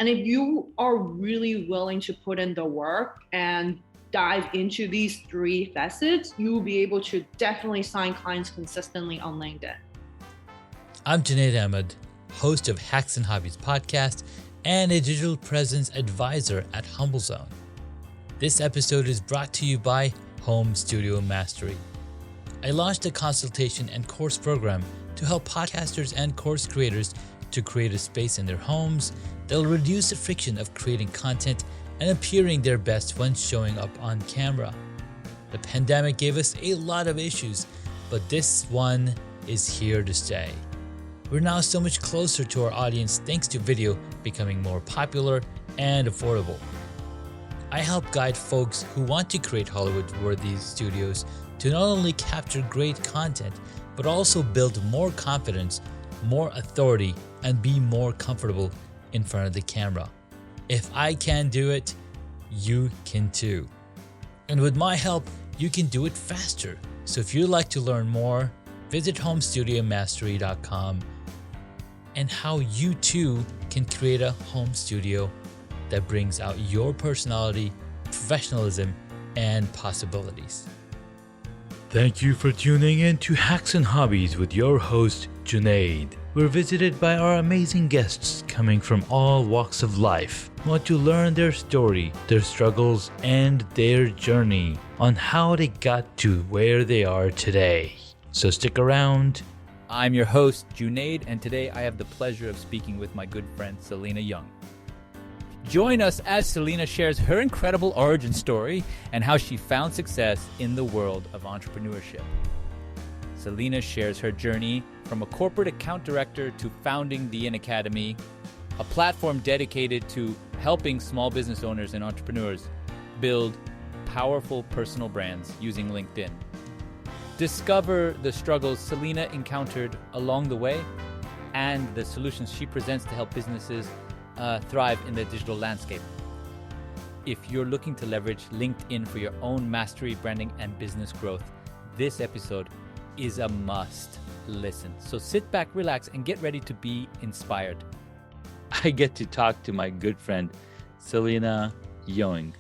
And if you are really willing to put in the work and dive into these three facets, you will be able to definitely sign clients consistently on LinkedIn. I'm Junaid Ahmed, host of Hacks and Hobbies podcast and a digital presence advisor at HumbleZone. This episode is brought to you by Home Studio Mastery. I launched a consultation and course program to help podcasters and course creators to create a space in their homes that'll reduce the friction of creating content and appearing their best when showing up on camera. The pandemic gave us a lot of issues, but this one is here to stay. We're now so much closer to our audience thanks to video becoming more popular and affordable. I help guide folks who want to create Hollywood-worthy studios to not only capture great content, but also build more confidence, more authority, and be more comfortable in front of the camera. If I can do it, you can too. And with my help, you can do it faster. So if you'd like to learn more, visit homestudiomastery.com and how you too can create a home studio that brings out your personality, professionalism, and possibilities. Thank you for tuning in to Hacks and Hobbies with your host, Junaid. We're visited by our amazing guests coming from all walks of life. Want to learn their story, their struggles, and their journey on how they got to where they are today. So stick around. I'm your host, Junaid, and today I have the pleasure of speaking with my good friend, Salina Yeung. Join us as Salina shares her incredible origin story and how she found success in the world of entrepreneurship. Salina shares her journey from a corporate account director to founding the In Academy, a platform dedicated to helping small business owners and entrepreneurs build powerful personal brands using LinkedIn. Discover the struggles Salina encountered along the way and the solutions she presents to help businesses thrive in the digital landscape. If you're looking to leverage LinkedIn for your own mastery, branding, and business growth, this episode is a must listen. So sit back, relax, and get ready to be inspired. I get to talk to my good friend, Salina Yeung.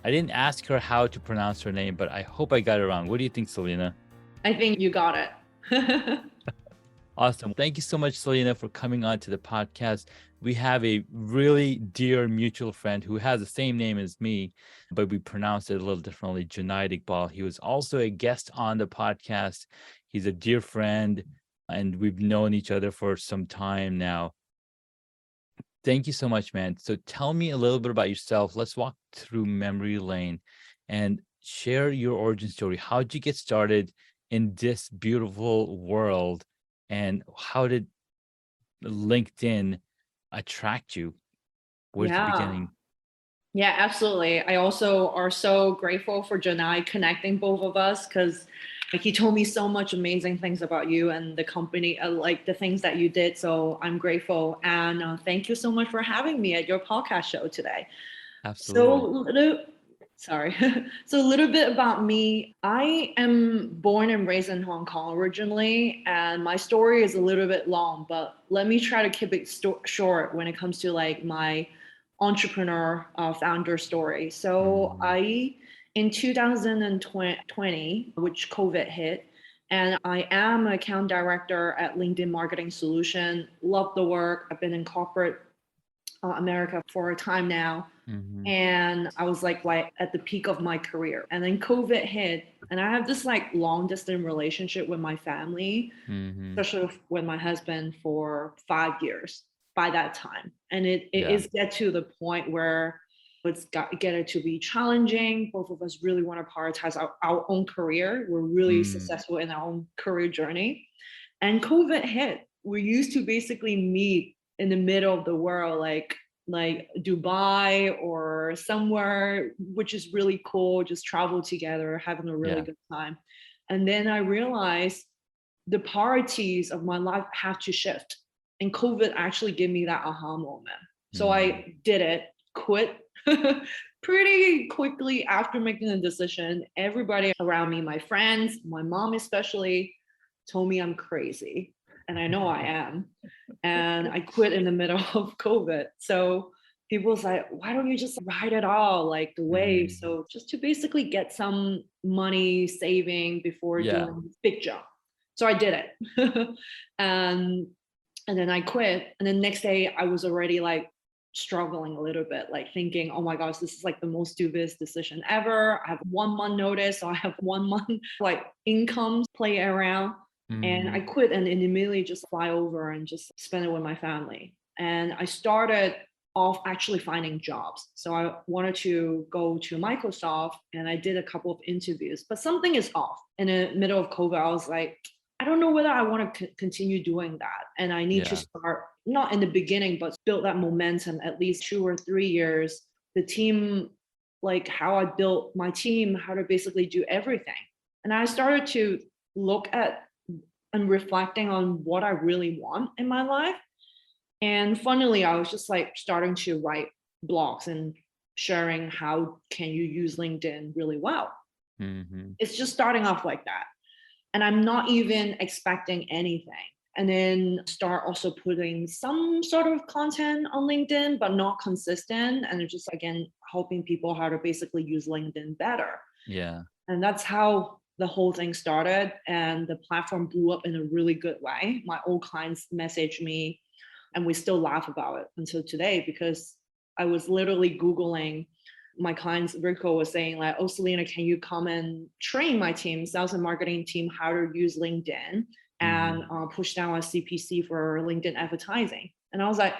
I didn't ask her how to pronounce her name, but I hope I got it wrong. What do you think, Salina? I think you got it. Awesome. Thank you so much, Salina, for coming on to the podcast. We have a really dear mutual friend who has the same name as me, but we pronounce it a little differently, Junaid Iqbal. He was also a guest on the podcast. He's a dear friend, and we've known each other for some time now. Thank you so much, man. So tell me a little bit about yourself. Let's walk through memory lane and share your origin story. How did you get started in this beautiful world? And how did LinkedIn attract you? Where's the beginning? Yeah, absolutely. I also are so grateful for Janai connecting both of us because like he told me so much amazing things about you and the company, like the things that you did. So I'm grateful. And thank you so much for having me at your podcast show today. Absolutely. So a little bit about me. I am born and raised in Hong Kong originally, and my story is a little bit long, but let me try to keep it short when it comes to like my entrepreneur founder story. So in 2020, which COVID hit, and I am an account director at LinkedIn Marketing Solution. Love the work. I've been in corporate America for a time now. And I was like at the peak of my career. And then COVID hit, and I have this like long distance relationship with my family, especially with my husband for 5 years by that time. And it is get to the point where it's get it to be challenging. Both of us really want to prioritize our own career. We're really successful in our own career journey. And COVID hit. We used to basically meet in the middle of the world, like Dubai or somewhere, which is really cool, just travel together, having a really good time. And then I realized the priorities of my life have to shift. And COVID actually gave me that aha moment. So I did it, quit pretty quickly after making the decision. Everybody around me, my friends, my mom especially, told me I'm crazy. And I know I am. And I quit in the middle of COVID. So people was like, why don't you just ride it all like the wave? So just to basically get some money saving before Yeah. doing this big jump. So I did it. and and then I quit. And then next day I was already like struggling a little bit, like thinking, oh my gosh, this is like the most stupidest decision ever. I have 1 month notice, so I have 1 month like income play around. And I quit and immediately just fly over and just spend it with my family. And I started off actually finding jobs. So I wanted to go to Microsoft and I did a couple of interviews, but something is off. In the middle of COVID, I was like, I don't know whether I want to continue doing that. And I need to Yeah. start, not in the beginning, but build that momentum at least 2 or 3 years. The team, like how I built my team, how to basically do everything. And I started to look at and reflecting on what I really want in my life. And funnily, I was just like starting to write blogs and sharing how can you use LinkedIn really well. It's just starting off like that. And I'm not even expecting anything. And then start also putting some sort of content on LinkedIn, but not consistent. And just again, helping people how to basically use LinkedIn better. Yeah. And that's how the whole thing started. And the platform blew up in a really good way. My old clients messaged me and we still laugh about it until today, because I was literally Googling. My clients, Rico was saying like, oh, Salina, can you come and train my team, sales and marketing team, how to use LinkedIn and push down a CPC for LinkedIn advertising? And I was like,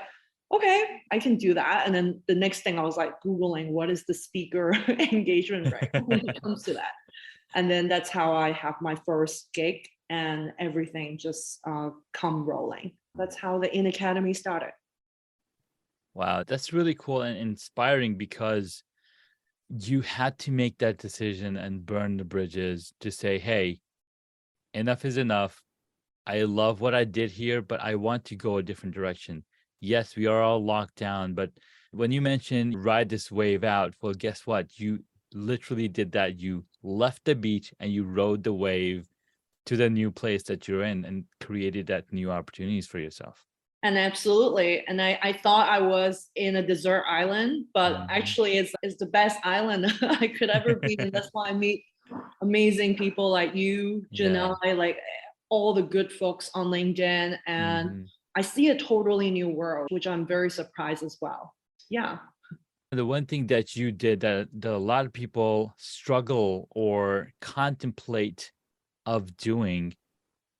okay, I can do that. And then the next thing I was like Googling, what is the speaker engagement rate when it comes to that? And then that's how I have my first gig and everything just come rolling. That's how the In Academy started. Wow, that's really cool and inspiring, because you had to make that decision and burn the bridges to say, hey, enough is enough. I love what I did here, but I want to go a different direction. Yes, we are all locked down, but when you mentioned ride this wave out, well, guess what? You literally did that. You left the beach and you rode the wave to the new place that you're in and created that new opportunities for yourself. And absolutely. And I thought I was in a desert island, but actually it's the best island I could ever be. And that's why I meet amazing people like you, Janelle, like all the good folks on LinkedIn. And I see a totally new world, which I'm very surprised as well. Yeah. The one thing that you did that a lot of people struggle or contemplate of doing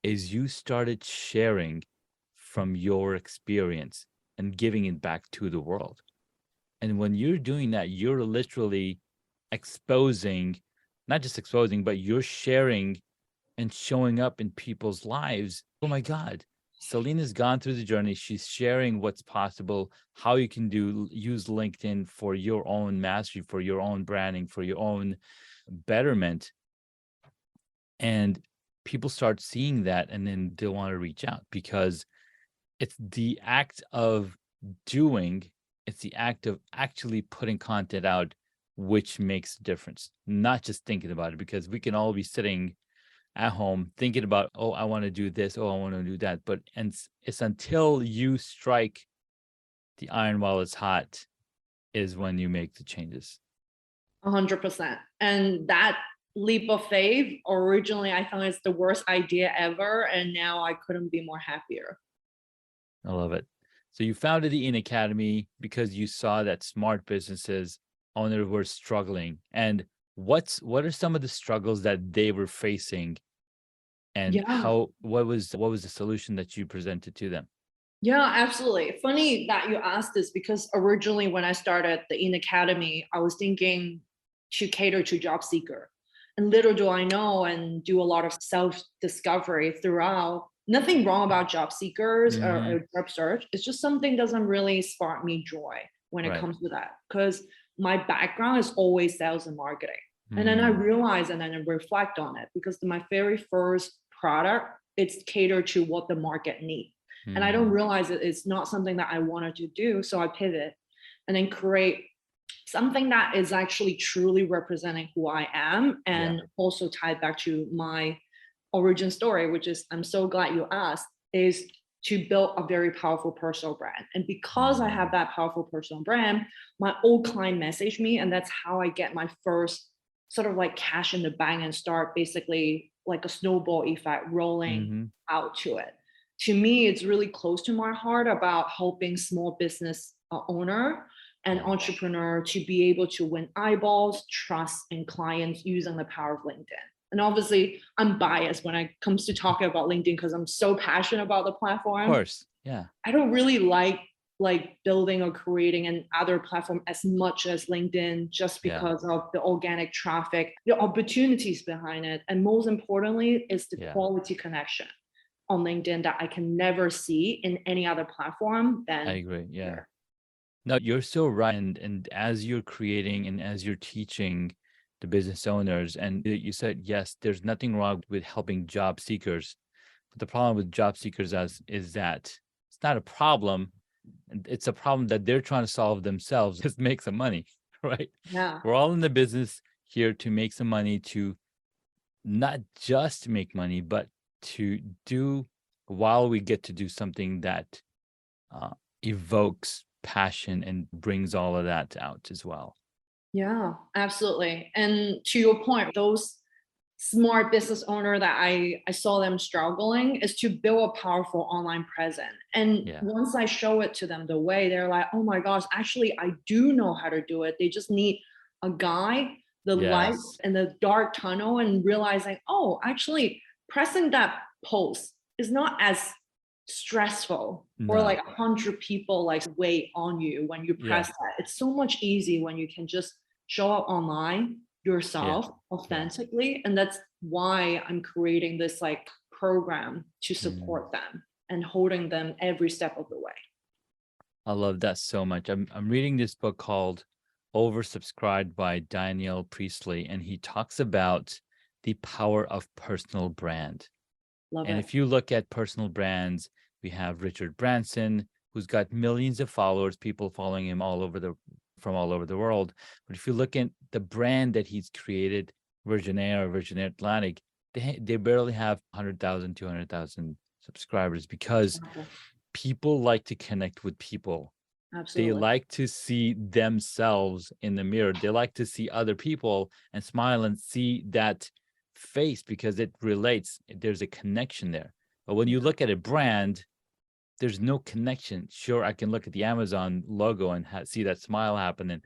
is you started sharing from your experience and giving it back to the world. And when you're doing that, you're literally exposing, not just exposing, but you're sharing and showing up in people's lives. Oh my God, Salina's gone through the journey. She's sharing what's possible, how you can use LinkedIn for your own mastery, for your own branding, for your own betterment. And people start seeing that, and then they want to reach out, because it's the act of doing, it's the act of actually putting content out, which makes a difference, not just thinking about it, because we can all be sitting at home thinking about, oh, I want to do this, oh, I want to do that. But and it's until you strike the iron while it's hot is when you make the changes. 100%. And that leap of faith, originally I thought it's the worst idea ever. And now I couldn't be more happier. I love it. So you founded the In Academy because you saw that smart businesses owners were struggling. And what are some of the struggles that they were facing, and what was the solution that you presented to them? Yeah, absolutely. Funny that you asked this, because originally when I started the In Academy, I was thinking to cater to job seeker. And little do I know, and do a lot of self-discovery throughout. Nothing wrong about job seekers or job search. It's just something doesn't really spark me joy when it comes to that, because my background is always sales and marketing. And then I realize and then I reflect on it, because my very first product, it's catered to what the market needs. And I don't realize it's not something that I wanted to do. So I pivot and then create something that is actually truly representing who I am, and also tied back to my origin story, which is, I'm so glad you asked, is to build a very powerful personal brand. And because I have that powerful personal brand, my old client messaged me, and that's how I get my first sort of like cash in the bank and start basically like a snowball effect rolling Mm-hmm. out to it. To me, it's really close to my heart about helping small business owner and entrepreneur to be able to win eyeballs, trust, and clients using the power of LinkedIn. And obviously, I'm biased when it comes to talking about LinkedIn because I'm so passionate about the Of platform. course. Yeah. I don't really like building or creating an other platform as much as LinkedIn just because of the organic traffic, the opportunities behind it, and most importantly is the quality connection on LinkedIn that I can never see in any other platform than I agree. Yeah. here. No, you're so right. And as you're creating and as you're teaching the business owners, and you said, yes, there's nothing wrong with helping job seekers. But the problem with job seekers is that it's not a problem. It's a problem that they're trying to solve themselves, just make some money, right? Yeah. We're all in the business here to make some money, to not just make money, but to do while we get to do something that evokes passion and brings all of that out as well. Yeah, absolutely. And to your point, those smart business owner that I saw them struggling is to build a powerful online presence. And once I show it to them the way, they're like, oh my gosh, actually, I do know how to do it. They just need a guide, the light and the dark tunnel, and realizing, oh, actually, pressing that post is not as stressful or like 100 people like wait on you when you press that. It's so much easy when you can just show up online yourself authentically. And that's why I'm creating this like program to support them and holding them every step of the way. I love that so much. I'm reading this book called Oversubscribed by Daniel Priestley, and he talks about the power of personal brand. And if you look at personal brands, we have Richard Branson, who's got millions of followers, people following him from all over the world. But if you look at the brand that he's created, Virgin Air or Virgin Atlantic, they barely have 100,000, 200,000 subscribers because people like to connect with people. Absolutely. They like to see themselves in the mirror. They like to see other people and smile and see that face because it relates. There's a connection there. But when you look at a brand, there's no connection. Sure, I can look at the Amazon logo and see that smile happening,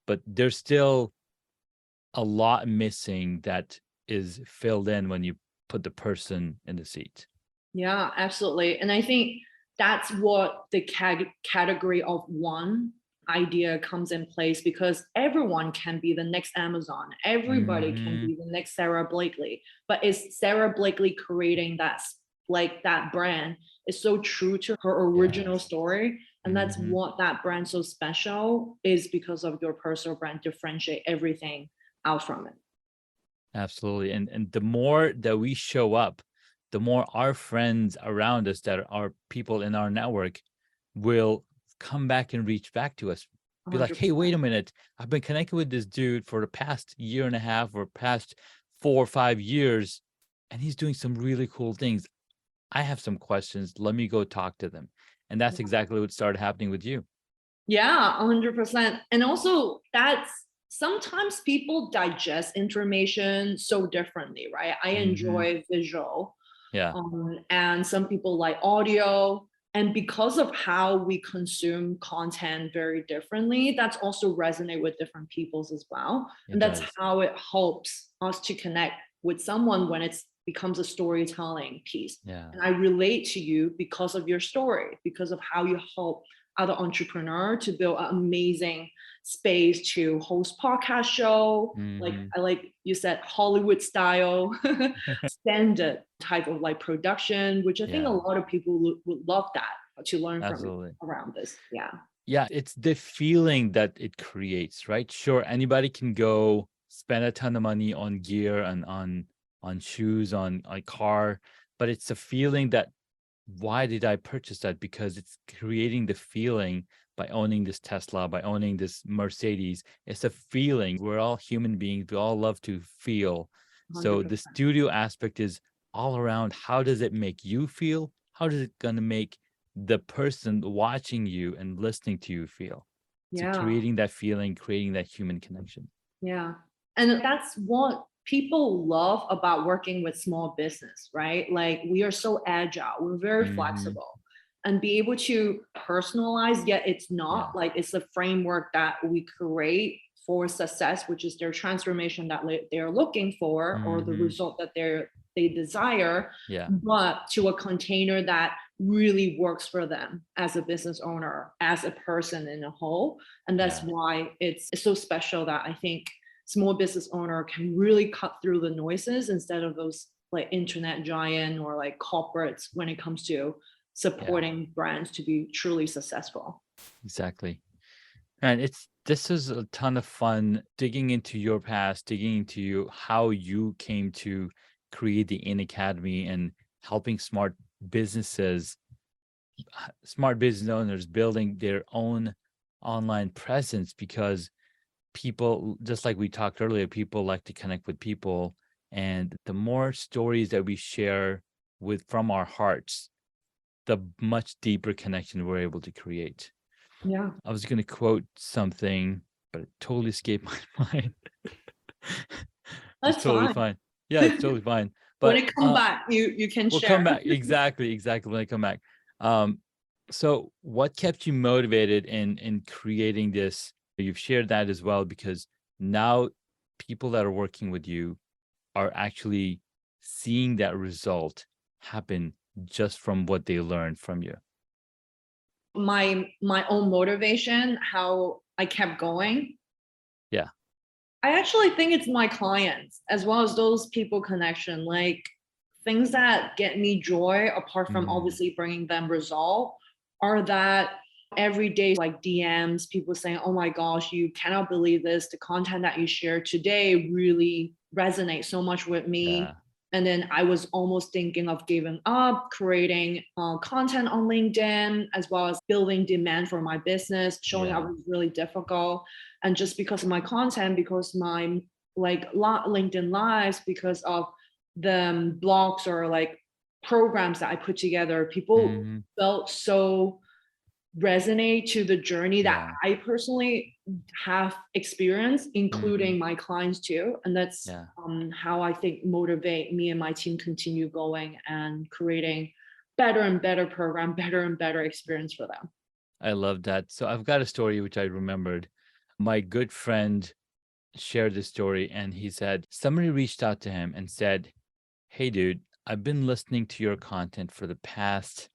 but there's still a lot missing that is filled in when you put the person in the seat. Yeah, absolutely. And I think that's what the category of one idea comes in place, because everyone can be the next Amazon. Everybody can be the next Sarah Blakely. But is Sarah Blakely creating that brand is so true to her original story. And that's what that brand so special is, because of your personal brand differentiate everything out from it. Absolutely. And the more that we show up, the more our friends around us that are people in our network will come back and reach back to us. Be 100%. Like, hey, wait a minute. I've been connected with this dude for the past year and a half or past 4 or 5 years, and he's doing some really cool things. I have some questions. Let me go talk to them. And that's exactly what started happening with you. Yeah, 100%. And also that's sometimes people digest information so differently, right? I enjoy visual. Yeah. And some people like audio. And because of how we consume content very differently, that's also resonate with different peoples as well. And that's how it helps us to connect with someone when it becomes a storytelling piece. Yeah. And I relate to you because of your story, because of how you help other entrepreneur to build an amazing space to host podcast show, like you said, Hollywood style standard type of like production, which I think a lot of people would love that to learn from around this. Yeah, it's the feeling that it creates, right? Sure, anybody can go spend a ton of money on gear and on shoes, on a car, but it's a feeling that, why did I purchase that? Because it's creating the feeling by owning this Tesla, by owning this Mercedes. It's a feeling. We're all human beings. We all love to feel. 100%. So the studio aspect is all around, how does it make you feel? How does it going to make the person watching you and listening to you feel. So Yeah. creating that feeling, creating that human connection. Yeah. And that's what people love about working with small business, right? Like we are so agile, we're very flexible, and be able to personalize, yet it's not like it's a framework that we create for success, which is their transformation that they're looking for, or the result that they desire, but to a container that really works for them as a business owner, as a person in a whole. And that's why it's so special that I think small business owner can really cut through the noises instead of those like internet giant or like corporates when it comes to supporting brands to be truly successful. Exactly. And this is a ton of fun digging into your past, digging into how you came to create the In Academy and helping smart business owners building their own online presence, because people, just like we talked earlier, people like to connect with people, and the more stories that we share from our hearts, the much deeper connection we're able to create. Yeah. I was going to quote something, but it totally escaped my mind. That's It's totally fine. fine. Yeah, it's totally fine. But when it comes back, you can we'll share. come back. Exactly. When I come back. So what kept you motivated in creating this? You've shared that as well, because now people that are working with you are actually seeing that result happen just from what they learned from you. My own motivation, how I kept going. Yeah. I actually think it's my clients as well as those people connection, like things that get me joy apart from obviously bringing them result are that every day like DMs, people saying, oh my gosh, you cannot believe this, the content that you shared today really resonates so much with me. And then I was almost thinking of giving up, creating content on LinkedIn, as well as building demand for my business. Showing up was really difficult. And just because of my content, because my like LinkedIn lives, because of the blogs or like programs that I put together, people felt so resonate to the journey that I personally have experienced, including my clients too. And that's how I think motivate me and my team continue going and creating better and better program, better and better experience for them. I love that. So I've got a story which I remembered. My good friend shared this story, and he said somebody reached out to him and said, hey dude, I've been listening to your content for the past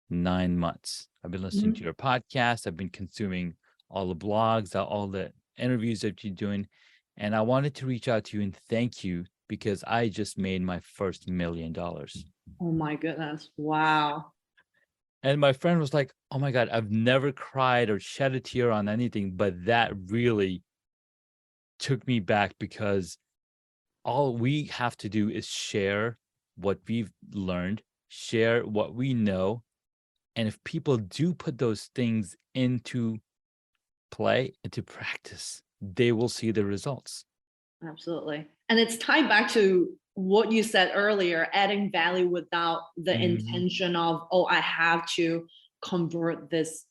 9 months. I've been listening to your podcast. I've been consuming all the blogs, all the interviews that you're doing. And I wanted to reach out to you and thank you because I just made my first $1 million. Oh my goodness. Wow. And my friend was like, oh my God, I've never cried or shed a tear on anything, but that really took me back, because all we have to do is share what we've learned, share what we know. And if people do put those things into play, into practice, they will see the results. Absolutely. And it's tied back to what you said earlier, adding value without the intention of, oh, I have to convert this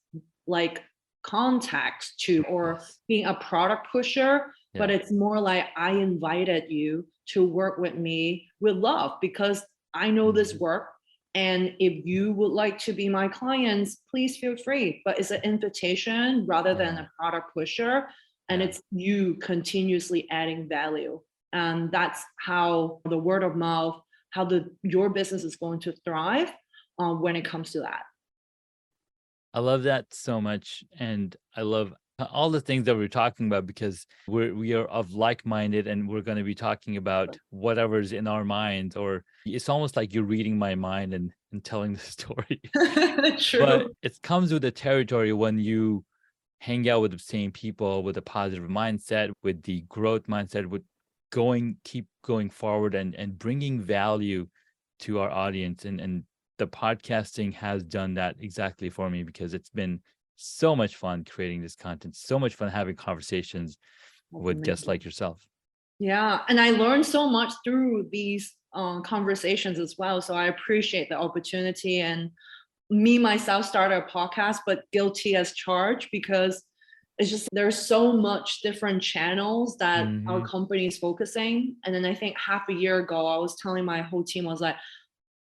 like context to, or being a product pusher. But it's more like I invited you to work with me with love because I know this work. And if you would like to be my clients, please feel free. But it's an invitation rather than a product pusher. And it's you continuously adding value. And that's how the word of mouth, how your business is going to thrive when it comes to that. I love that so much. And I love all the things that we're talking about, because we are of like-minded, and we're going to be talking about whatever's in our minds, or it's almost like you're reading my mind and telling the story. True. But it comes with the territory when you hang out with the same people with a positive mindset, with the growth mindset, with keep going forward and bringing value to our audience. And the podcasting has done that exactly for me, because it's been so much fun creating this content, so much fun having conversations with guests like yourself. Yeah, and I learned so much through these conversations as well. So I appreciate the opportunity, and me myself started a podcast, but guilty as charged because it's just there's so much different channels that our Mm-hmm. company is focusing. And then I think half a year ago, I was telling my whole team, I was like,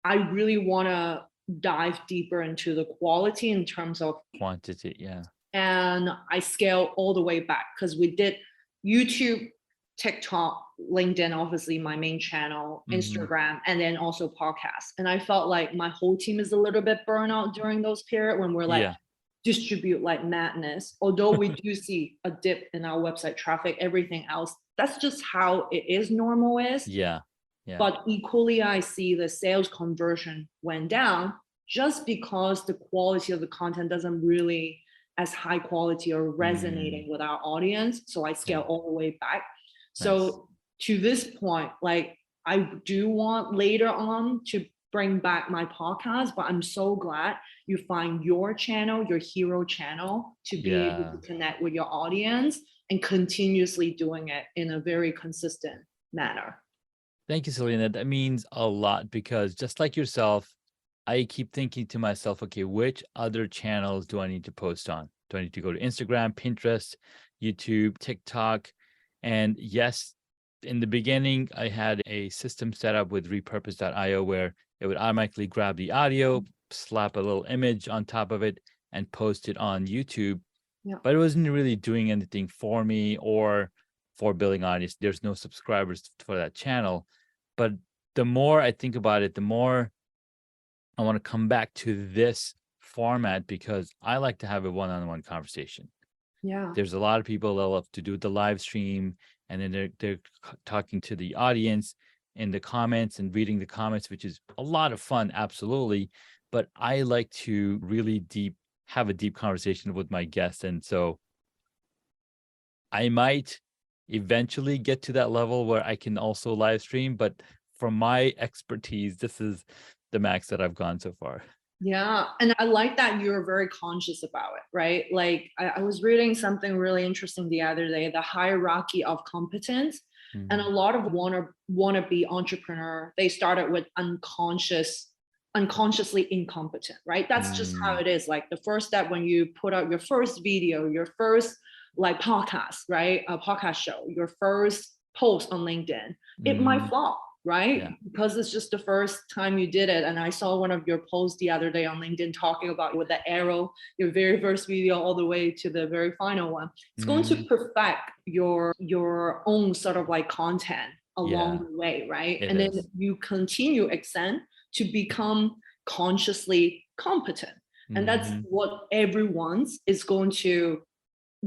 I really want to dive deeper into the quality in terms of Quantity, yeah. and I scale all the way back because we did YouTube, TikTok, LinkedIn, obviously my main channel, Mm-hmm. Instagram, and then also podcasts. And I felt like my whole team is a little bit burnout during those periods when we're like Yeah. distribute like madness. Although we do see a dip in our website traffic, everything else, that's just how it is normal is. Yeah. Yeah. But equally, I see the sales conversion went down just because the quality of the content doesn't really as high quality or resonating with our audience. So I scale Yeah. all the way back. Nice. So to this point, like I do want later on to bring back my podcast, but I'm so glad you find your channel, your hero channel, to be able Yeah. to connect with your audience and continuously doing it in a very consistent manner. Thank you, Salina. That means a lot because just like yourself, I keep thinking to myself, okay, which other channels do I need to post on? Do I need to go to Instagram, Pinterest, YouTube, TikTok? And yes, in the beginning, I had a system set up with repurpose.io where it would automatically grab the audio, slap a little image on top of it, and post it on YouTube. Yeah. But it wasn't really doing anything for me or for building audience. There's no subscribers for that channel. But the more I think about it, the more I want to come back to this format because I like to have a one-on-one conversation. Yeah. There's a lot of people that love to do the live stream and then they're talking to the audience in the comments and reading the comments, which is a lot of fun, absolutely. But I like to really have a deep conversation with my guests. And so I might eventually get to that level where I can also live stream, but from my expertise, this is the max that I've gone so far. Yeah. And I like that you're very conscious about it, right? Like I was reading something really interesting the other day, the hierarchy of competence. And a lot of wannabe entrepreneur, they started with unconsciously incompetent, right? That's just how it is. Like the first step when you put out your first video, your first like podcast, right? A podcast show, your first post on LinkedIn, it might flop, right? Yeah. Because it's just the first time you did it. And I saw one of your posts the other day on LinkedIn talking about with the arrow, your very first video all the way to the very final one. It's going to perfect your own sort of like content along the way, right? And then you continue extend to become consciously competent. And that's what everyone is going to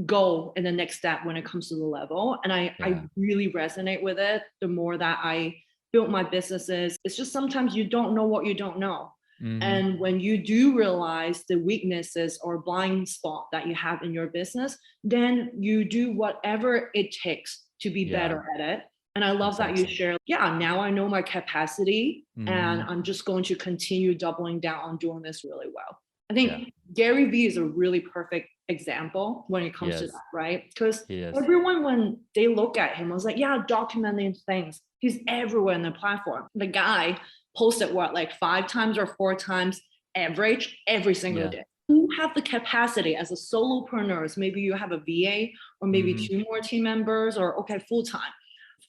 go in the next step when it comes to the level. And I really resonate with it. The more that I built my businesses, it's just sometimes you don't know what you don't know. And when you do realize the weaknesses or blind spot that you have in your business, then you do whatever it takes to be better at it. And I love that you share, now I know my capacity and I'm just going to continue doubling down on doing this really well. I think Gary Vee is a really perfect example when it comes to that, right? Because everyone, when they look at him, was like, documenting things. He's everywhere in the platform. The guy posted like 5 times or 4 times average every single day. You have the capacity as a solopreneur, maybe you have a VA or maybe 2 more team members or full-time,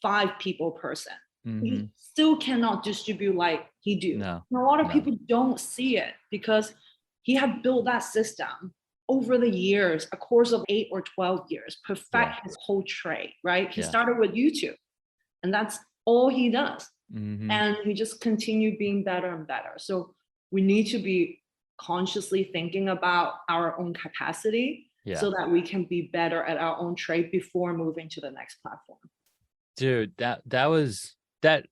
5 people person. You still cannot distribute like he do. No. A lot of people don't see it because he had built that system over the years, a course of 8 or 12 years, perfect his whole trade, right? He started with YouTube and that's all he does. And he just continued being better and better. So we need to be consciously thinking about our own capacity so that we can be better at our own trade before moving to the next platform. Dude, that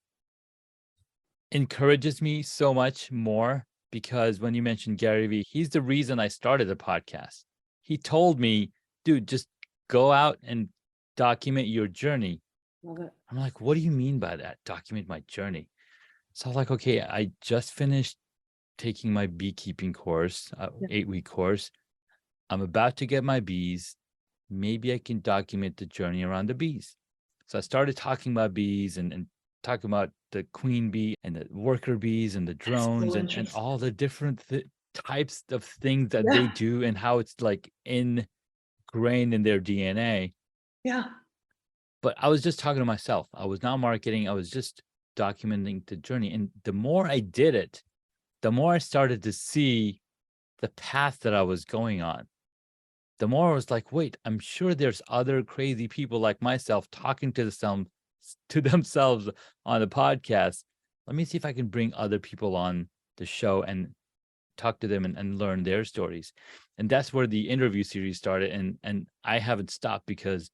encourages me so much more because when you mentioned Gary Vee, he's the reason I started a podcast. He told me, dude, just go out and document your journey. Love it. I'm like, what do you mean by that? Document my journey. So I was like, okay, I just finished taking my beekeeping course, 8-week course. I'm about to get my bees. Maybe I can document the journey around the bees. So I started talking about bees and talking about the queen bee and the worker bees and the drones and all the different types of things that they do and how it's like ingrained in their DNA. Yeah. But I was just talking to myself. I was not marketing. I was just documenting the journey. And the more I did it, the more I started to see the path that I was going on. The more I was like, wait, I'm sure there's other crazy people like myself talking to themselves on the podcast. Let me see if I can bring other people on the show and talk to them and learn their stories. And that's where the interview series started. And I haven't stopped because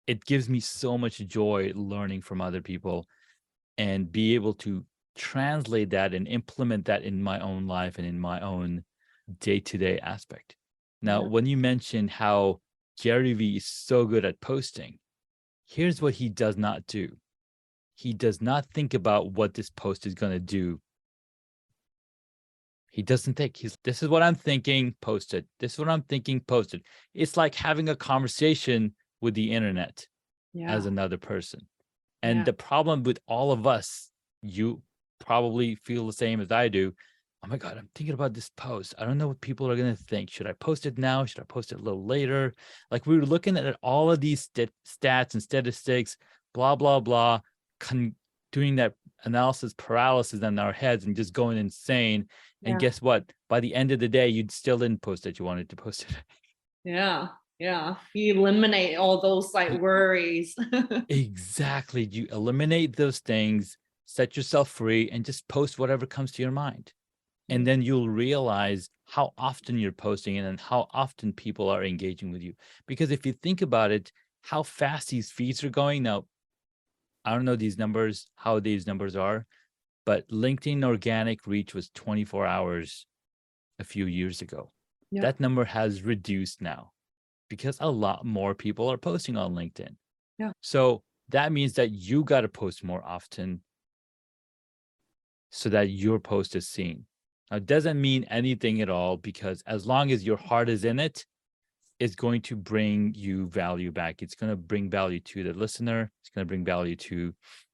it gives me so much joy learning from other people and be able to translate that and implement that in my own life and in my own day-to-day aspect. Now, when you mentioned how Gary Vee is so good at posting, here's what he does not do. He does not think about what this post is going to do. He doesn't think. This is what I'm thinking, post it. This is what I'm thinking, post it. It's like having a conversation with the internet as another person. And the problem with all of us, you probably feel the same as I do. Oh my God, I'm thinking about this post. I don't know what people are going to think. Should I post it now? Should I post it a little later? Like we were looking at all of these stats and statistics, blah, blah, blah, doing that analysis paralysis in our heads and just going insane. And guess what? By the end of the day, you still didn't post it. You wanted to post it. Yeah. You eliminate all those like worries. Exactly. You eliminate those things, set yourself free, and just post whatever comes to your mind. And then you'll realize how often you're posting it and how often people are engaging with you. Because if you think about it, how fast these feeds are going now, I don't know how these numbers are, but LinkedIn organic reach was 24 hours a few years ago. That number has reduced now because a lot more people are posting on LinkedIn. So that means that you got to post more often so that your post is seen. Now, it doesn't mean anything at all because as long as your heart is in it, it's going to bring you value back. It's going to bring value to the listener. It's going to bring value to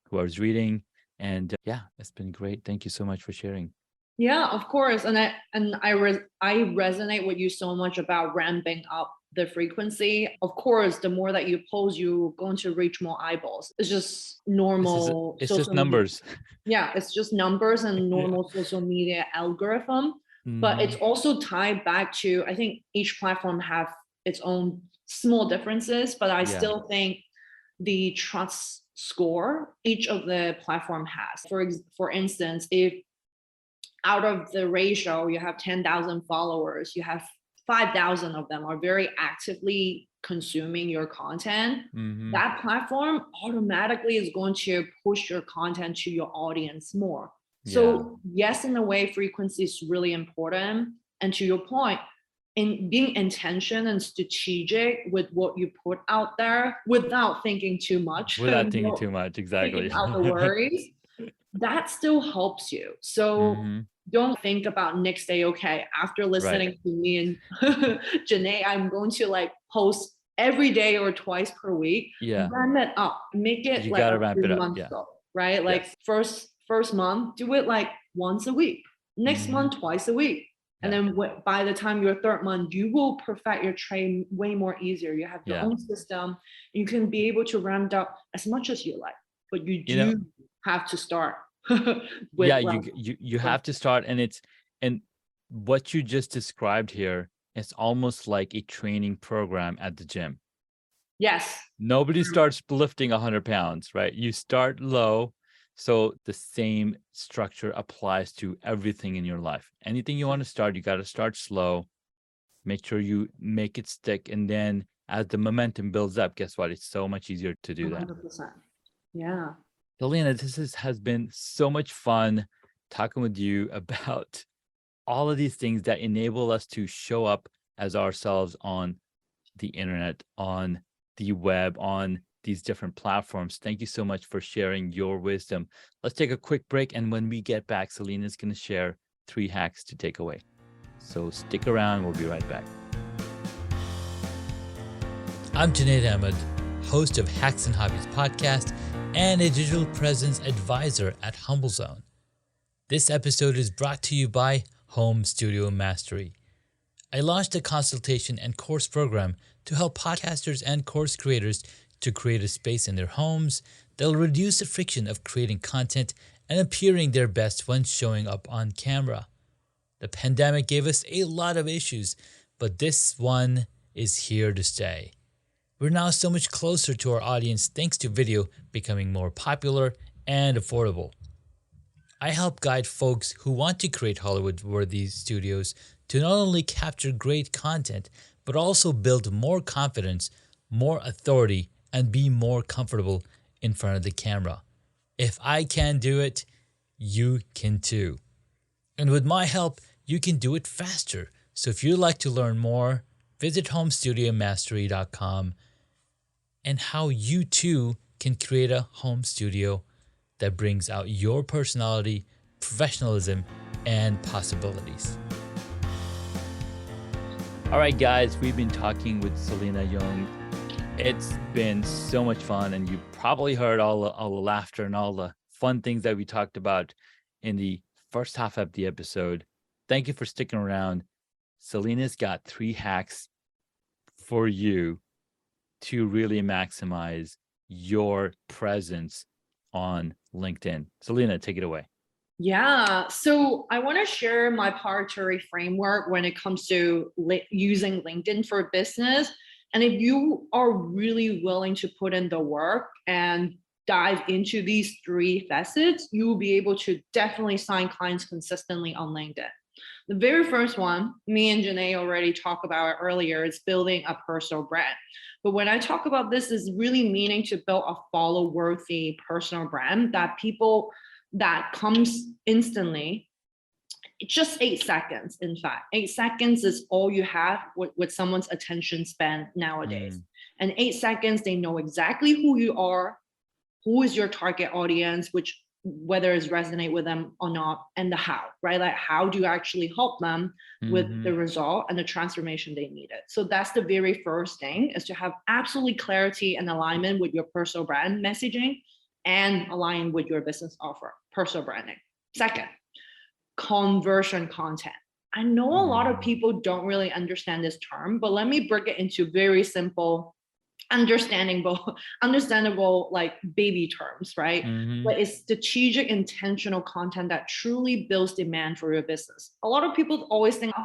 whoever's reading. And it's been great. Thank you so much for sharing. Yeah, of course. And I resonate with you so much about ramping up the frequency. Of course, the more that you post, you're going to reach more eyeballs. It's just normal. It's just numbers. Yeah, it's just numbers and normal social media algorithm. But it's also tied back to, I think each platform have its own small differences, but I still think the trust score each of the platform has. For instance, if out of the ratio, you have 10,000 followers, you have 5,000 of them are very actively consuming your content, that platform automatically is going to push your content to your audience more. So yes, in a way, frequency is really important. And to your point, in being intentional and strategic with what you put out there without thinking too much. Exactly. Thinking out the worries, that still helps you. So don't think about next day, okay, after listening to me and Janae, I'm going to like post every day or twice per week. Ramp it up. Make it like a 3-month goal, right? Like first month, do it like once a week. Next month, twice a week. And then by the time your third month, you will perfect your trade way more easier. You have your own system. You can be able to ramp up as much as you like, but you do have to start. You have to start, and what you just described here is almost like a training program at the gym. Yes. Nobody starts lifting 100 pounds, right? You start low. So the same structure applies to everything in your life. Anything you want to start, you got to start slow. Make sure you make it stick. And then as the momentum builds up, guess what? It's so much easier to do 100%. that. Yeah. Salina, has been so much fun talking with you about all of these things that enable us to show up as ourselves on the internet, on the web, on these different platforms. Thank you so much for sharing your wisdom. Let's take a quick break. And when we get back, Salina is going to share 3 hacks to take away. So stick around. We'll be right back. I'm Junaid Ahmed, host of Hacks and Hobbies podcast and a digital presence advisor at HumbleZone. This episode is brought to you by Home Studio Mastery. I launched a consultation and course program to help podcasters and course creators to create a space in their homes that will reduce the friction of creating content and appearing their best when showing up on camera. The pandemic gave us a lot of issues, but this one is here to stay. We're now so much closer to our audience thanks to video becoming more popular and affordable. I help guide folks who want to create Hollywood-worthy studios to not only capture great content, but also build more confidence, more authority, and be more comfortable in front of the camera. If I can do it, you can too. And with my help, you can do it faster. So if you'd like to learn more, visit homestudiomastery.com and how you too can create a home studio that brings out your personality, professionalism, and possibilities. All right, guys, we've been talking with Salina Yeung. It's been so much fun, and you probably heard all the laughter and all the fun things that we talked about in the first half of the episode. Thank you for sticking around. Salina's got 3 hacks for you to really maximize your presence on LinkedIn. Salina, take it away. Yeah, so I want to share my proprietary framework when it comes to using LinkedIn for business. And if you are really willing to put in the work and dive into these 3 facets, you will be able to definitely sign clients consistently on LinkedIn. The very first one, me and Janae already talked about it earlier, is building a personal brand. But when I talk about this, is really meaning to build a follow-worthy personal brand that comes instantly. It's just 8 seconds, in fact. 8 seconds is all you have with someone's attention span nowadays. And 8 seconds, they know exactly who you are, who is your target audience, which whether it's resonate with them or not, and the how, right? Like how do you actually help them with the result and the transformation they needed? So that's the very first thing, is to have absolutely clarity and alignment with your personal brand messaging and align with your business offer, personal branding. Second, conversion content. I know a lot of people don't really understand this term, but let me break it into very simple, understandable like baby terms, right? But it's strategic, intentional content that truly builds demand for your business. A lot of people always think,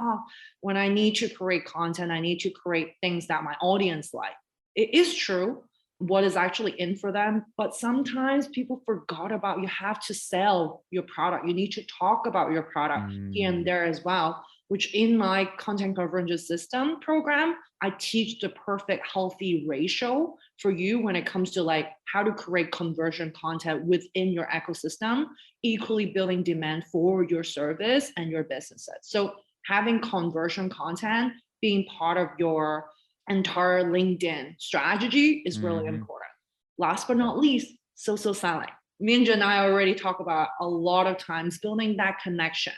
when I need to create content, I need to create things that my audience like. It is true what is actually in for them, but sometimes people forgot about you have to sell your product. You need to talk about your product here and there as well, which in my content convergence system program, I teach the perfect healthy ratio for you when it comes to like how to create conversion content within your ecosystem, equally building demand for your service and your businesses. So having conversion content being part of your entire LinkedIn strategy is really important. Last but not least, social selling. Me and Jen and I already talk about a lot of times building that connection.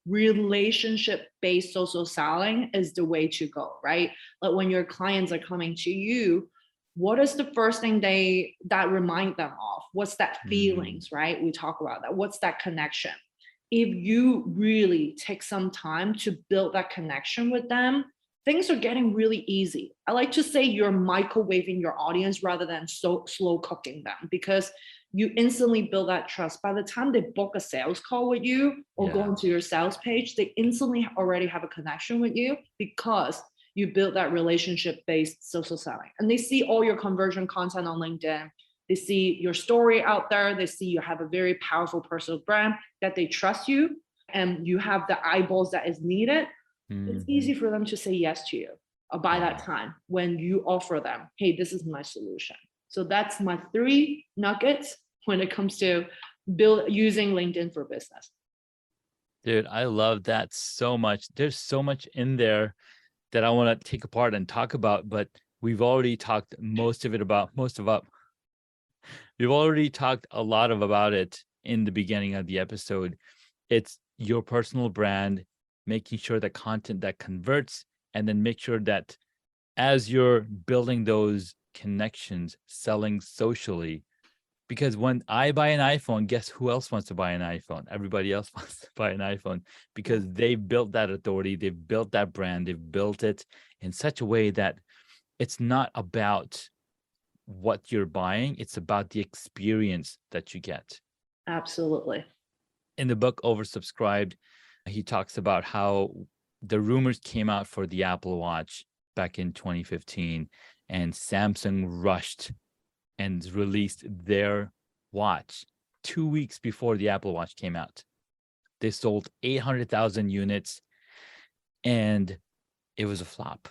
Relationship-based social selling is the way to go, right? Like when your clients are coming to you, what is the first thing that remind them of? What's that feelings, right? We talk about that. What's that connection? If you really take some time to build that connection with them, things are getting really easy. I like to say you're microwaving your audience rather than so slow cooking them, because you instantly build that trust. By the time they book a sales call with you or go into your sales page, they instantly already have a connection with you because you build that relationship-based social selling. And they see all your conversion content on LinkedIn. They see your story out there. They see you have a very powerful personal brand, that they trust you, and you have the eyeballs that is needed. It's easy for them to say yes to you by that time when you offer them, hey, this is my solution. So that's my 3 nuggets when it comes to using LinkedIn for business. Dude, I love that so much. There's so much in there that I want to take apart and talk about, but we've already talked we've already talked a lot about it in the beginning of the episode. It's your personal brand, making sure that content that converts, and then make sure that as you're building those connections, selling socially, Because when I buy an iPhone, guess who else wants to buy an iPhone? Everybody else wants to buy an iPhone because they've built that authority, they've built that brand, they've built it in such a way that it's not about what you're buying, it's about the experience that you get. Absolutely. In the book Oversubscribed, he talks about how the rumors came out for the Apple Watch back in 2015, and Samsung rushed and released their watch 2 weeks before the Apple Watch came out. They sold 800,000 units, and it was a flop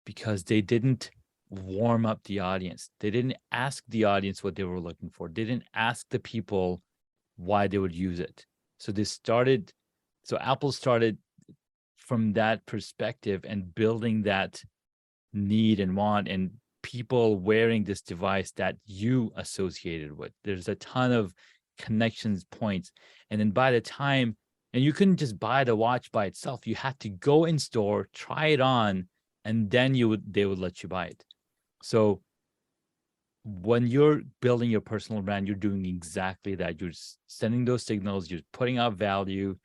because they didn't warm up the audience. They didn't ask the audience what they were looking for. They didn't ask the people why they would use it. So Apple started from that perspective and building that need and want and people wearing this device that you associated with. There's a ton of connections points. And then by the time, and you couldn't just buy the watch by itself. You had to go in store, try it on, and then they would let you buy it. So when you're building your personal brand, you're doing exactly that. You're sending those signals, you're putting out value,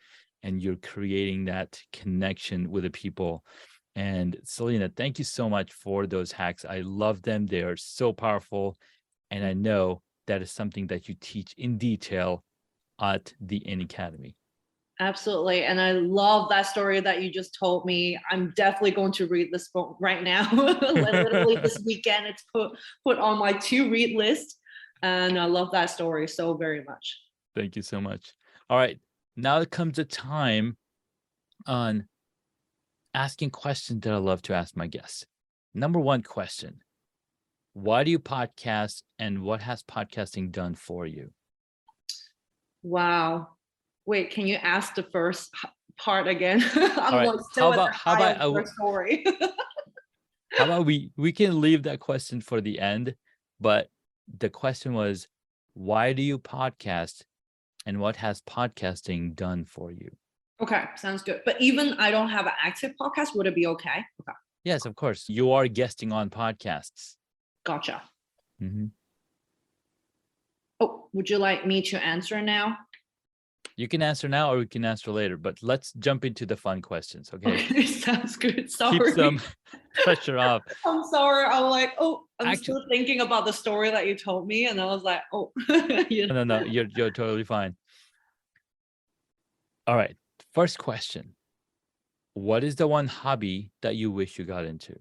and you're creating that connection with the people. And Salina, thank you so much for those hacks. I love them. They are so powerful. And I know that is something that you teach in detail at the In Academy. Absolutely. And I love that story that you just told me. I'm definitely going to read this book right now. Literally this weekend, it's put on my to read list. And I love that story so very much. Thank you so much. All right. Now comes a time on asking questions that I love to ask my guests. Number one question: why do you podcast, and what has podcasting done for you? Wow. Wait, can you ask the first part again? I'm right. like still at the high of your story. How about we can leave that question for the end, but the question was, why do you podcast, and what has podcasting done for you? Okay, sounds good. But even I don't have an active podcast, would it be okay? Okay. Yes, of course. You are guesting on podcasts. Gotcha. Mm-hmm. Oh, would you like me to answer now? You can answer now or we can answer later, but let's jump into the fun questions, okay? Okay, sounds good. Sorry. Keep some pressure off. I'm sorry. I'm like, I'm Actually, still thinking about the story that you told me, and I was like, No, you're totally fine. All right, first question. What is the one hobby that you wish you got into?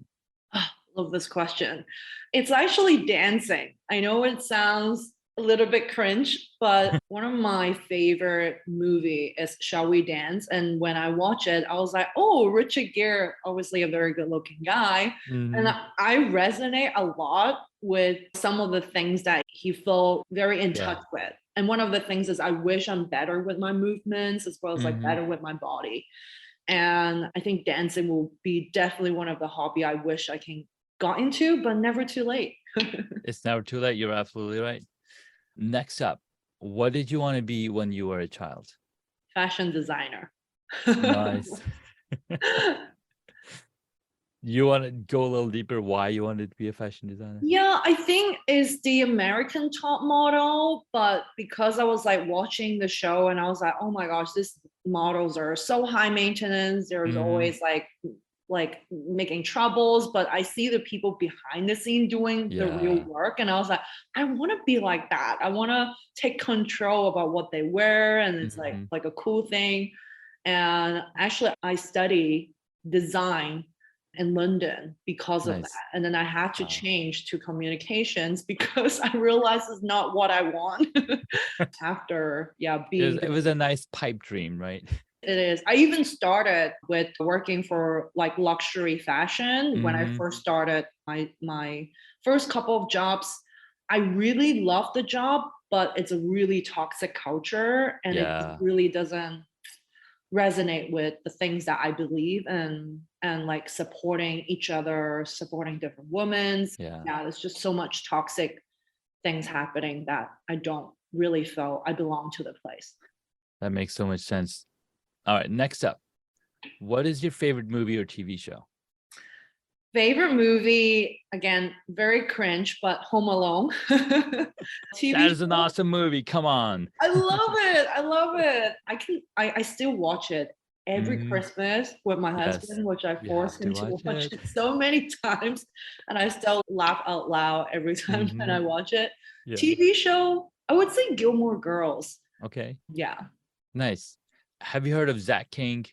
Love this question. It's actually dancing. I know it sounds a little bit cringe, but one of my favorite movie is Shall We Dance? And when I watch it, I was like, oh, Richard Gere, obviously a very good looking guy. Mm-hmm. And I resonate a lot with some of the things that he felt very in touch with. And one of the things is I wish I'm better with my movements as well as like better with my body. And I think dancing will be definitely one of the hobby I wish I can got into, but never too late. It's never too late. You're absolutely right. Next up, what did you want to be when you were a child? Fashion designer. Nice. You want to go a little deeper why you wanted to be a fashion designer? Yeah, I think it's the American top model, but because I was like watching the show and I was like, oh my gosh, these models are so high maintenance. There's always like making troubles, but I see the people behind the scene doing the real work. And I was like, I want to be like that. I want to take control about what they wear. And it's like a cool thing. And actually I study design in London because of that. And then I had to change to communications because I realized it's not what I want after being it was a nice pipe dream, right? It is. I even started with working for like luxury fashion when I first started my first couple of jobs. I really loved the job, but it's a really toxic culture and it really doesn't resonate with the things that I believe and like supporting each other, supporting different women. There's just so much toxic things happening that I don't really feel I belong to the place. That makes so much sense. All right, next up, what is your favorite movie or TV show? Favorite movie, again, very cringe, but Home Alone. TV That is an show, awesome movie. Come on. I love it. I love it. I still watch it every Mhm. Christmas with my Yes. husband, which I You force have to him to watch watch it. it so many times. And I still laugh out loud every time when I Mhm. watch it. Yeah. TV show, I would say Gilmore Girls. Okay. Yeah. Nice. Have you heard of Zach King?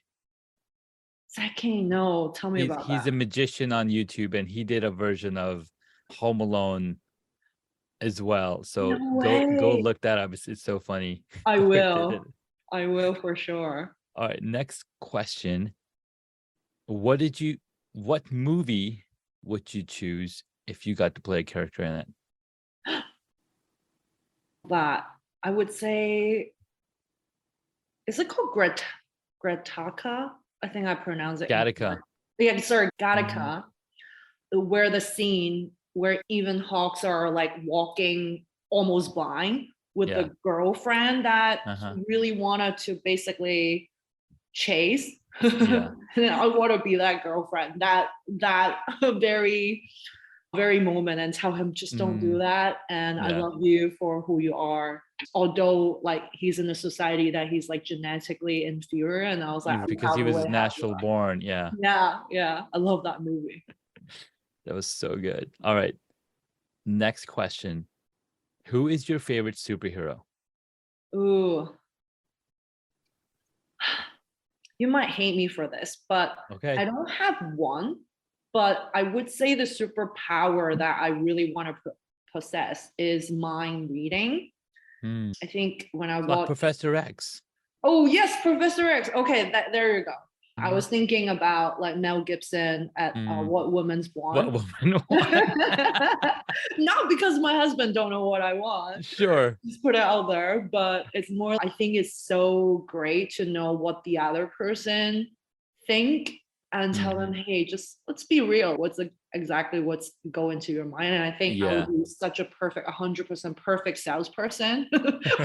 Zach King, no, tell me about He's that. a magician on YouTube, and he did a version of Home Alone as well. No So go way. look that up. It's so funny I the way they did will. it. I will for sure. All right, next question. What movie would you choose if you got to play a character in it? But I would say, is it called Gretaka? I think I pronounced it Gattaca. incorrect. Yeah, sorry, Mhm. Gattaca, where the scene where even Hawks are like walking almost blind with Yeah. the girlfriend that Uh-huh. he really wanted to basically chase. Yeah. And I want to be that girlfriend, that very very moment, and tell him just don't do Mm, that, and I yeah. love you for who you are, although like he's in a society that he's like genetically inferior, and I was like, I'm Because proud he of the was way how you natural are. born. Yeah. Yeah, I love that movie. That was so good. All right. Next question. Who is your favorite superhero? Ooh, you might hate me for this, but I Okay. don't have one, but I would say the superpower that I really want to possess is mind reading. Hmm. I think when I It's like watch. Professor X. Oh yes, Professor X. Okay, there you go. I Mhm. was thinking about like Mel Gibson at Mm. What Women's What Want. woman? Not because my husband don't know what I want. Sure. Just put it out there, but it's more. I think it's so great to know what the other person think and tell them, Mhm. hey, just let's be real. Exactly what's going to your mind? And I think I would Yeah. be such a perfect, 100% perfect salesperson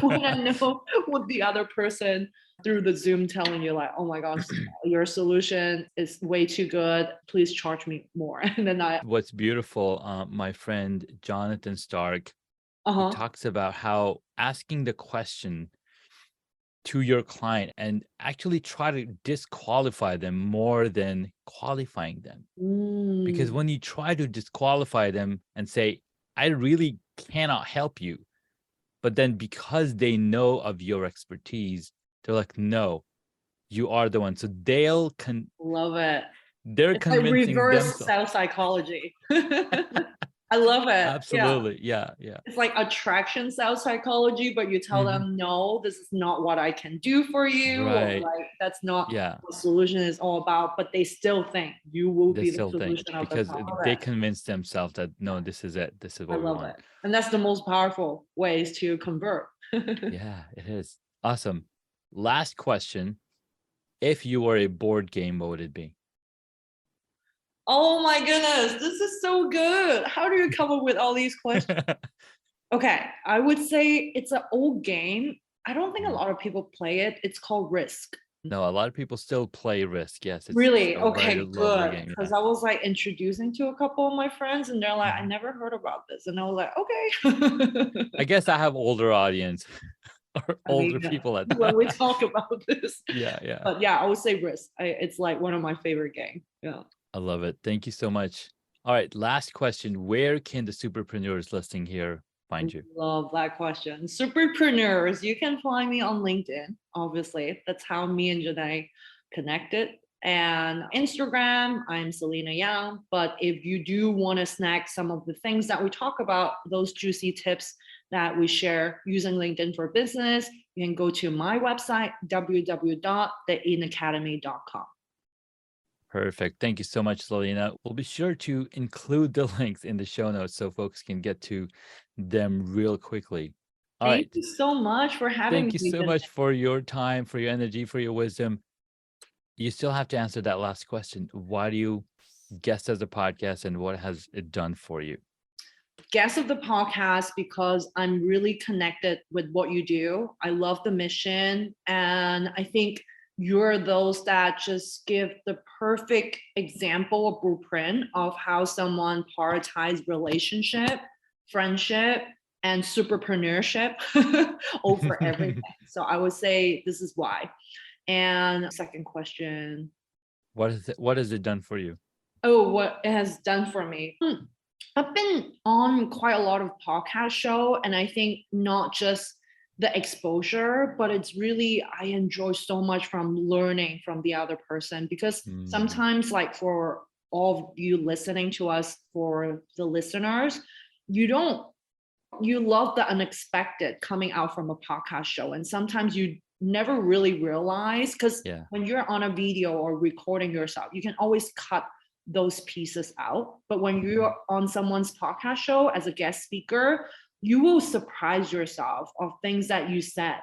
when I know what the other person through the Zoom telling you like, oh my gosh, your solution is way too good. Please charge me more. And then What's beautiful, my friend Jonathan Stark, he uh-huh. talks about how asking the question to your client and actually try to disqualify them more than qualifying them. Because Mm, when you try to disqualify them and say, I really cannot help you, but then because they know of your expertise, they're like, no, you are the one. So love it. they're It's like convincing reverse themselves. self psychology. I love it. Yeah. Absolutely. Yeah. Yeah. It's like attraction self psychology, but you tell Mhm. them, no, this is not what I can do for you, or Right. like that's not Yeah. what solution is all about. But they still think you will They be the still think solution of the because problem. they convince themselves that no, this is it. This is I what we love it. want. And that's the most powerful ways to convert. Yeah, it is. Awesome. Last question. If you were a board game, what would it be? Oh my goodness, this is so good. How do you come up with all these questions? Okay, I would say it's an old game. I don't think a Mm. lot of people play it. It's called Risk. No, a lot of people still play Risk. Yes, it's Really? a very Okay, lovely good. game. Because Yeah. I was like introducing to a couple of my friends, and they're like, I Mhm. never heard about this. And I was like, okay. I guess I have older audience or I older mean, people at when we that. talk about this. Yeah, yeah. But yeah, I would say Risk. It's like one of my favorite games. Yeah. I love it. Thank you so much. All right, last question. Where can the superpreneurs listening here find you? Love that question. Superpreneurs, you can find me on LinkedIn, obviously. That's how me and Janae connected. And Instagram, I'm Salina Yeung. But if you do want to snack some of the things that we talk about, those juicy tips that we share using LinkedIn for business, you can go to my website, www.theinacademy.com. Perfect. Thank you so much, Salina. We'll be sure to include the links in the show notes so folks can get to them real quickly. All Thank right. you so much for having Thank you me, so Janae. much for your time, for your energy, for your wisdom. You still have to answer that last question. Why do you guest as a podcast and what has it done for you? Guest of the podcast because I'm really connected with what you do. I love the mission. And I think you're those that just give the perfect example or blueprint of how someone prioritizes relationship, friendship, and superpreneurship over everything. So I would say this is why. And second question. What has it done for you? Oh, what it has done for me. I've been on quite a lot of podcast show, and I think not just the exposure, but it's really I enjoy so much from learning from the other person, because sometimes, like, for all of you listening to us, for the listeners, you love the unexpected coming out from a podcast show, and sometimes you never really realize, because when you're on a video or recording yourself, you can always cut those pieces out. But when you're on someone's podcast show as a guest speaker, you will surprise yourself of things that you said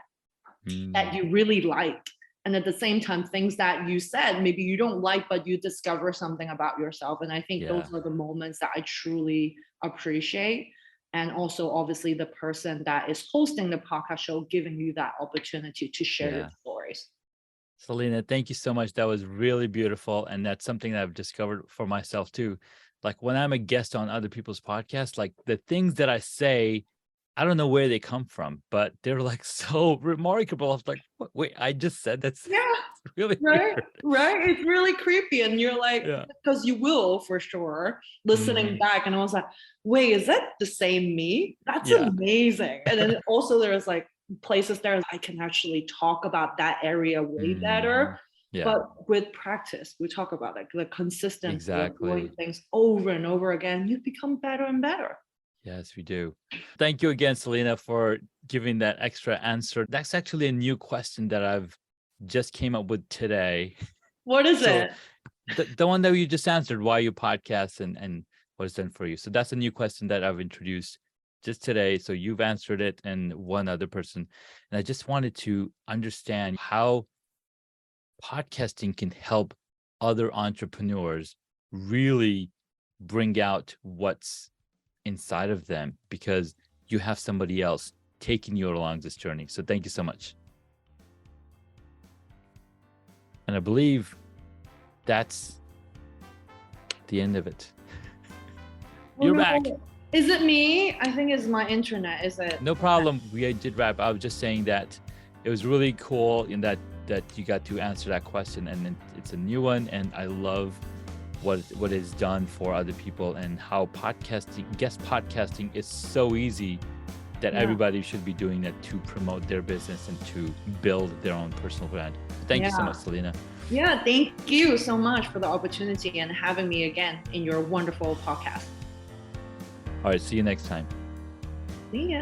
that you really like. And at the same time, things that you said, maybe you don't like, but you discover something about yourself. And I think those are the moments that I truly appreciate. And also, obviously, the person that is hosting the podcast show giving you that opportunity to share your stories. Salina, thank you so much. That was really beautiful. And that's something that I've discovered for myself too. Like when I'm a guest on other people's podcasts, like the things that I say, I don't know where they come from, but they're like so remarkable. I was like, wait, I just said that's really weird. Right. It's really creepy. And you're like, because you will for sure listening back. And I was like, wait, is that the same me? That's amazing. And then also there's like places there I can actually talk about that area way better. But with practice, we talk about like the consistency of doing things over and over again, you become better and better. Yes, we do. Thank you again, Salina, for giving that extra answer. That's actually a new question that I've just came up with today. What is it? The one that you just answered, why you podcast and what it's done for you. So that's a new question that I've introduced just today. So you've answered it and one other person. And I just wanted to understand how podcasting can help other entrepreneurs really bring out what's inside of them, because you have somebody else taking you along this journey. So thank you so much. And I believe that's the end of it. You're back. Is it me? I think it's my internet. Is it? No problem. We did wrap. I was just saying that it was really cool in that you got to answer that question, and it's a new one, and I love what is done for other people, and how guest podcasting is so easy that everybody should be doing that to promote their business and to build their own personal brand. Thank you so much, Salina. Yeah, thank you so much for the opportunity and having me again in your wonderful podcast. All right, see you next time. See ya.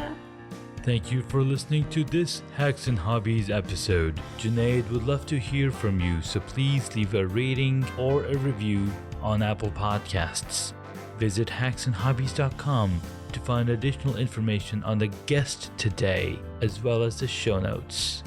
Thank you for listening to this Hacks and Hobbies episode. Junaid would love to hear from you, so please leave a rating or a review on Apple Podcasts. Visit hacksandhobbies.com to find additional information on the guest today, as well as the show notes.